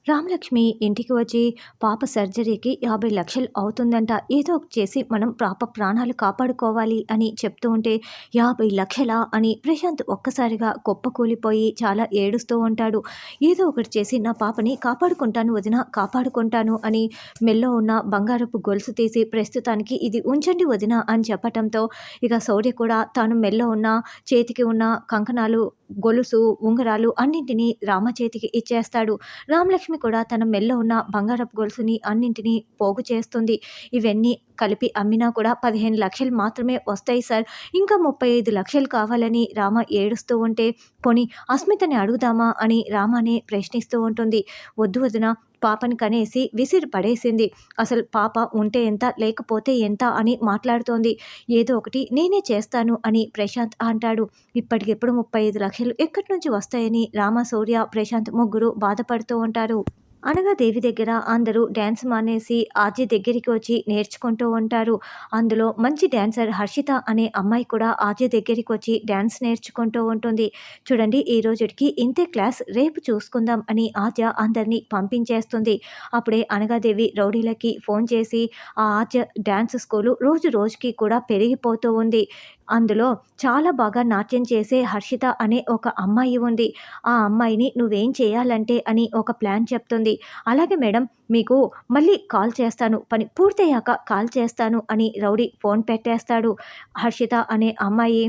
రామలక్ష్మి ఇంటికి వచ్చి పాప సర్జరీకి 50,00,000 అవుతుందంట. ఏదో ఒకటి చేసి మనం పాప ప్రాణాలు కాపాడుకోవాలి అని చెప్తూ ఉంటే 50,00,000 అని ప్రశాంత్ ఒక్కసారిగా కుప్పకూలిపోయి చాలా ఏడుస్తూ ఉంటాడు. ఏదో ఒకటి చేసి నా పాపని కాపాడుకుంటాను వదిన, కాపాడుకుంటాను అని మెల్లో ఉన్న బంగారపు గొలుసు తీసి ప్రస్తుతానికి ఇది ఉంచండి వదిన అని చెప్పటంతో ఇక శౌర్య కూడా తాను మెల్లో ఉన్న చేతికి ఉన్న కంకణాలు, గొలుసు, ఉంగరాలు అన్నింటినీ రామ చేతికి ఇచ్చేస్తాడు. రామలక్ష్మి కూడా తన మెల్లో ఉన్న బంగారపు గొలుసుని అన్నింటినీ పోగు చేస్తుంది. ఇవన్నీ కలిపి అమ్మినా కూడా 15,00,000 మాత్రమే వస్తాయి సార్. ఇంకా 35,00,000 కావాలని రామ ఏడుస్తూ ఉంటే, పోనీ అస్మితని అడుగుదామా అని రామనే ప్రశ్నిస్తూ ఉంటుంది. వద్దు వదిన, పాపని కనేసి విసిరి పడేసింది. అసలు పాప ఉంటే ఎంత, లేకపోతే ఎంత అని మాట్లాడుతోంది. ఏదో ఒకటి నేనే చేస్తాను అని ప్రశాంత్ అంటాడు. ఇప్పటికిప్పుడు 35,00,000 ఎక్కడి నుంచి వస్తాయని రామ, శౌర్య, ప్రశాంత్ ముగ్గురు బాధపడుతూ ఉంటారు. అనగా దేవి దగ్గర అందరూ డ్యాన్స్ మానేసి ఆర్జే దగ్గరికి వచ్చి నేర్చుకుంటూ ఉంటారు. అందులో మంచి డ్యాన్సర్ హర్షిత అనే అమ్మాయి కూడా ఆర్జే దగ్గరికి వచ్చి డ్యాన్స్ నేర్చుకుంటూ ఉంటుంది. చూడండి, ఈ రోజుకి ఇంతే క్లాస్, రేపు చూసుకుందాం అని ఆర్య అందరినీ పంపించేస్తుంది. అప్పుడే అనగాదేవి రౌడీలకి ఫోన్ చేసి ఆ ఆర్య డ్యాన్స్ స్కూలు రోజు రోజుకి కూడా పెరిగిపోతూ ఉంది. అందులో చాలా బాగా నాట్యం చేసే హర్షిత అనే ఒక అమ్మాయి ఉంది. ఆ అమ్మాయిని నువ్వేం చేయాలంటే అని ఒక ప్లాన్ చెప్తుంది. అలాగే మేడం, మీకు మళ్ళీ కాల్ చేస్తాను, పని పూర్తయ్యాక కాల్ చేస్తాను అని రౌడీ ఫోన్ పెట్టేస్తాడు. హర్షిత అనే అమ్మాయి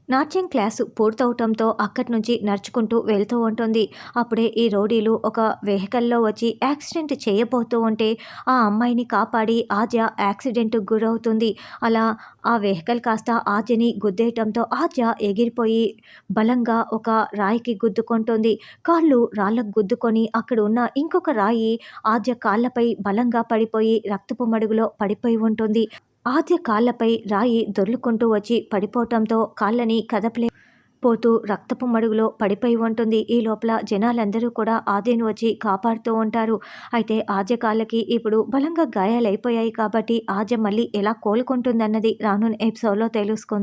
నాట్యం క్లాసు పూర్తవటంతో అక్కడి నుంచి నడుచుకుంటూ వెళ్తూ ఉంటుంది. అప్పుడే ఈ రౌడీలు ఒక వెహికల్లో వచ్చి యాక్సిడెంట్ చేయబోతూ ఉంటే ఆ అమ్మాయిని కాపాడి ఆద్య యాక్సిడెంట్కి గురవుతుంది. అలా ఆ వెహికల్ కాస్త ఆద్యని గుద్దేయటంతో ఆద్య ఎగిరిపోయి బలంగా ఒక రాయికి గుద్దుకుంటుంది. కాళ్ళు రాళ్ళకు గుద్దుకొని అక్కడ ఉన్న ఇంకొక రాయి ఆద్య కాళ్ళపై బలంగా పడిపోయి రక్తపు మడుగులో పడిపోయి ఉంటుంది. ఆద్య కాళ్ళపై రాయి దొర్లుకుంటూ వచ్చి పడిపోవటంతో కాళ్ళని కదపలేకపోతూ రక్తపు మడుగులో పడిపోయి ఉంటుంది. ఈ లోపల జనాలందరూ కూడా ఆద్యను వచ్చి కాపాడుతూ ఉంటారు. అయితే ఆద్య కాళ్ళకి ఇప్పుడు బలంగా గాయాలైపోయాయి కాబట్టి ఆద్య మళ్ళీ ఎలా కోలుకుంటుందన్నది రానున్న ఎపిసోడ్లో తెలుసుకుందాం.